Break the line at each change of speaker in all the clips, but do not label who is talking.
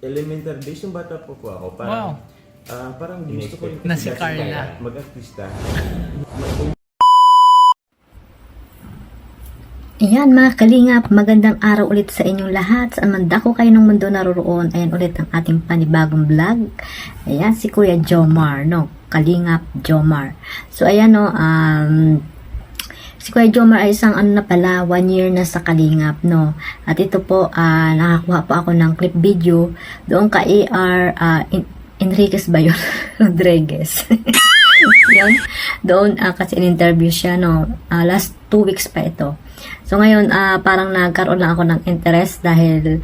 elementary days, yung bata po ako,
Wow.
Parang gusto ko rin
Na si Carla.
mag-artista.
Ayan mga kalingap, magandang araw ulit sa inyong lahat. Saan man dako kayo ng mundo naroroon, ayan ulit ang ating panibagong vlog. Ayan si Kuya Jomar, no? Kalingap Jomar. So ayan no, si Kuya Jomar ay isang na pala, 1 year na sa Kalingap, no? At ito po, nakakuha po ako ng clip video doon ka AR Enriquez ba yun? Rodriguez. Yun. Doon kasi in-interview siya, no? Last 2 weeks pa ito. So ngayon, parang nagkaroon lang ako ng interest dahil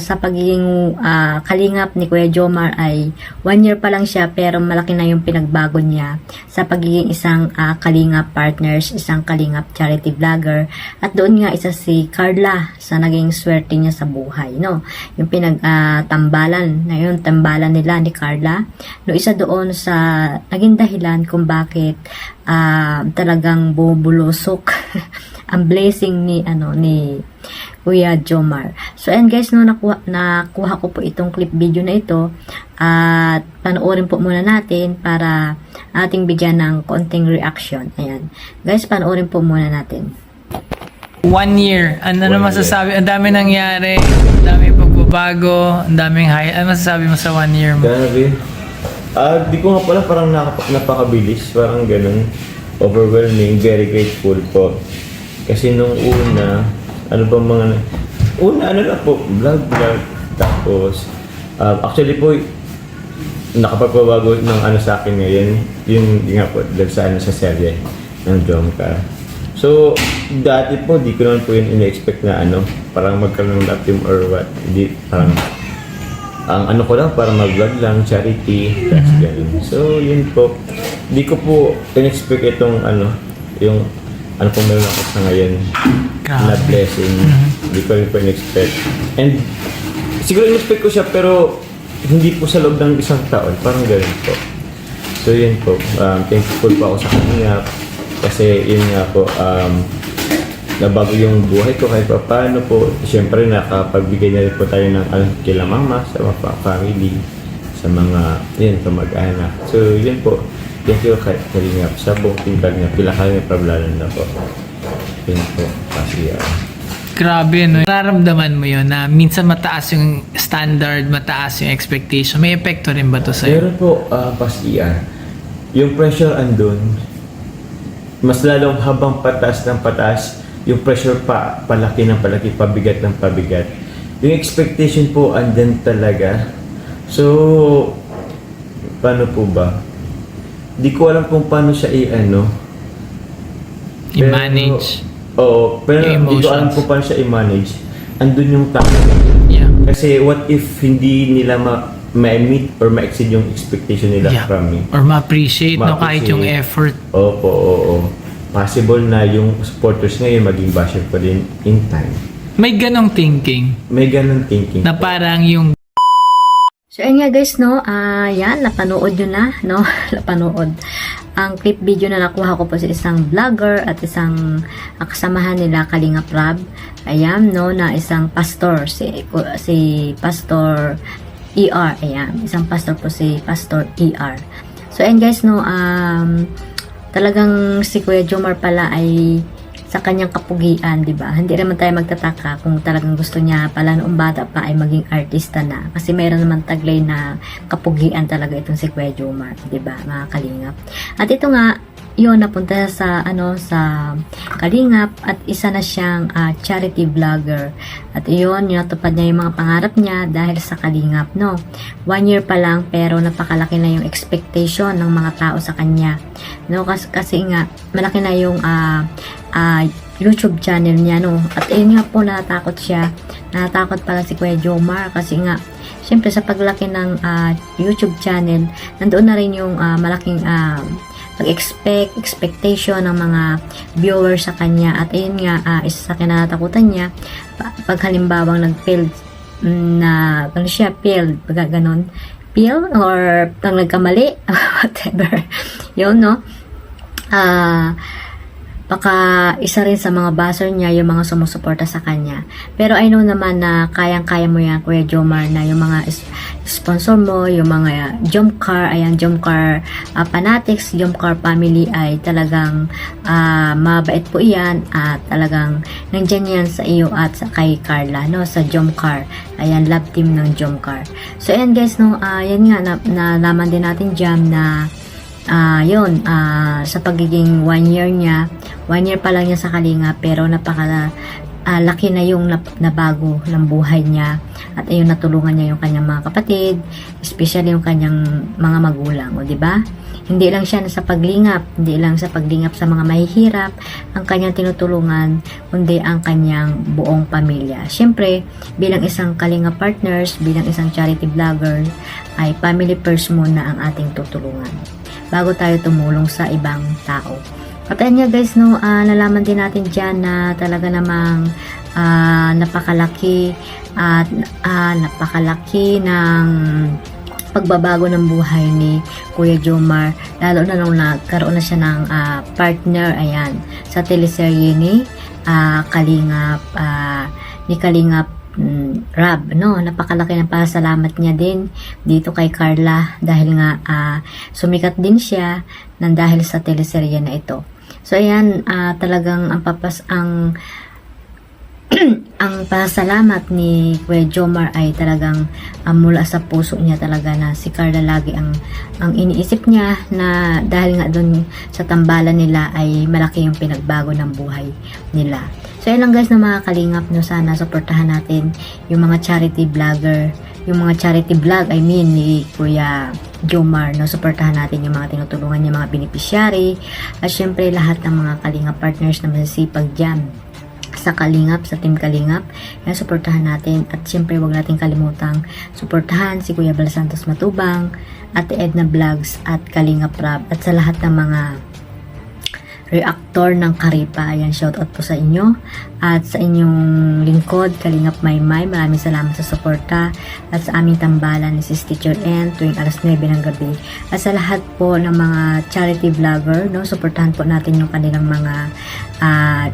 sa pagiging kalingap ni Kuya Jomar ay 1 year pa lang siya pero malaki na yung pinagbago niya sa pagiging isang kalingap partners, isang kalingap charity vlogger. At doon nga isa si Carla sa naging swerte niya sa buhay, no? Yung pinagtambalan na yun, tambalan nila ni Carla. No, isa doon sa naging dahilan kung bakit talagang bubulusok ang blessing ni Kuya Jomar. So and guys, no, nakuha ko po itong clip video na ito at panoorin po muna natin para ating bigyan ng konting reaction. Ayan. Guys, panoorin po muna natin.
1 year. Ano na
1
masasabi? Ang dami nangyari. Ang daming pagbabago. Ang daming high. Ano masasabi mo sa 1 year mo?
Grabe. Di ko nga pala parang napakabilis. Parang ganun. Overwhelming. Very grateful po. Kasi nung una, ano lang po, vlog. Tapos, actually po, nakapagbabago ng sa akin ngayon, yung nga po, dahil sa serye ng Jomcar. So, dati po, di ko naman po yun ina-expect na parang magkaroon ng love team or what. Hindi, parang, ang ko lang, parang mag-vlog lang, charity, that's ganun. So, yun po, di ko po in-expect itong yung po meron ako sa ngayon na blessing. Hindi ko rin po in-expect. And siguro in-expect ko siya pero hindi po sa loob ng isang taon. Parang ganun po. So yun po. Thankful po ako sa kanya kasi yun nga po nabago yung buhay ko kahit paano po. Siyempre nakapagbigay na rin po tayo ng kila mama sa mga family, sa mga kamag-anak. So yun po. Thank you kay Kalingap sa buong timbag niya. Pila kami pablalan na po. Yun po. Kasi
Grabe, no? Nararamdaman mo yun na minsan mataas yung standard, mataas yung expectation. May epekto rin ba to sa'yo?
meron po, pasiyan. Yung pressure andun, mas lalong habang pataas ng pataas, yung pressure palaki ng palaki, pabigat ng pabigat. Yung expectation po andun talaga. So, paano po ba? Di ko alam kung paano siya
I-manage.
Oo, pero
Yung
di ko alam
emotions.
kung paano siya i-manage. Andun yung takot.
Yeah.
Kasi what if hindi nila ma-meet or ma-exceed yung expectation nila
Yeah.
from me?
Or ma-appreciate, no? Kahit yung effort.
Opo, oo. Possible na yung supporters ngayon maging basher pa din in time.
May ganong thinking
May ganun thinking.
na parang yung
So, ayun nga guys, no, yan, napanood nyo na, no, napanood. Ang clip video na nakuha ko po sa isang vlogger at isang kasamahan nila, Kalingap Rab. Ayan, no, na isang pastor, si Pastor ER, ayan, isang pastor po si Pastor ER. So, ayun guys, no, talagang si Kuya Jomar pala ay sa kanyang kapugian, di ba? Hindi naman tayo magtataka kung talagang gusto niya pala noong bata pa ay maging artista na. Kasi meron naman taglay na kapugian talaga itong si Kuya Jomar, di ba, mga kalingap. At ito nga, yun, napunta sa sa Kalingap at isa na siyang charity vlogger. At yun, natupad niya yung mga pangarap niya dahil sa Kalingap, no? 1 year pa lang pero napakalaki na yung expectation ng mga tao sa kanya, no? Kasi nga malaki na yung YouTube channel niya, no? At ayun nga po, natatakot siya. Natatakot pala si Kuya Jomar kasi nga syempre sa paglaki ng YouTube channel, nandoon na rin yung malaking expectation ng mga viewers sa kanya. At ayun nga, isa sa kinatatakutan niya pag halimbawang nag-fail na failed, ganon, fail or pag nagkamali whatever, yun, no, baka isa rin sa mga buzzer niya yung mga sumusuporta sa kanya. Pero I know naman na kayang-kaya mo yan, Kuya Jomar, na yung mga sponsor mo, yung mga Jomcar, ayan, Jomcar fanatics, Jomcar family ay talagang mabait po iyan at talagang nandyan yan sa iyo at sa kay Carla, no, sa Jomcar. Ayan, love team ng Jomcar. So, ayan guys, no, yan nga, nalaman din natin dyan na sa pagiging 1 year niya, 1 year pa lang niya sa Kalinga, pero laki na yung nabago ng buhay niya at ayun, natulungan niya yung kanyang mga kapatid, especially yung kanyang mga magulang, o di ba? Hindi lang siya sa paglingap, hindi lang sa paglingap sa mga mahihirap ang kanyang tinutulungan, kundi ang kanyang buong pamilya. Siyempre, bilang isang Kalinga partners, bilang isang charity vlogger, ay family first muna ang ating tutulungan bago tayo tumulong sa ibang tao. At ayun nga guys, no, nalaman din natin dyan na talaga namang napakalaki at napakalaki ng pagbabago ng buhay ni Kuya Jomar, lalo na nung nagkaroon na siya ng partner, ayan, sa teleserye ni Kalingap Rab, no, napakalaki ng pasalamat niya din dito kay Carla dahil nga sumikat din siya nang dahil sa teleserye na ito. So ayan, talagang ang pasalamat ni Kuya Jomar ay talagang mula sa puso niya talaga, na si Carla lagi ang iniisip niya, na dahil nga doon sa tambalan nila ay malaki yung pinagbago ng buhay nila. So yun lang guys na mga kalingap, no, sana supportahan natin yung mga charity vlogger, yung mga charity vlog ni Kuya Jomar, no, supportahan natin yung mga tinutulungan niya, mga beneficiary, at syempre lahat ng mga kalingap partners na masisipag dyan sa Kalingap, sa Team Kalingap. Yan, supportahan natin. At syempre, huwag natin kalimutang supportahan si Kuya Bal Santos Matubang, Ate Edna Vlogs, at Kalingap Rab, at sa lahat ng mga reactor ng Karipa. Ayan, shoutout po sa inyo. At sa inyong lingkod, Kalingap Maymay, maraming salamat sa suporta. At sa aming tambalan ni Sis Teacher N tuwing alas 9 ng gabi. At sa lahat po ng mga charity vlogger, no, suportahan po natin yung kanilang mga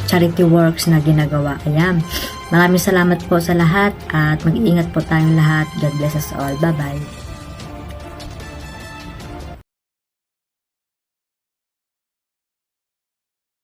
charity works na ginagawa. Ayan. Maraming salamat po sa lahat at mag-iingat po tayong lahat. God bless us all. Bye-bye.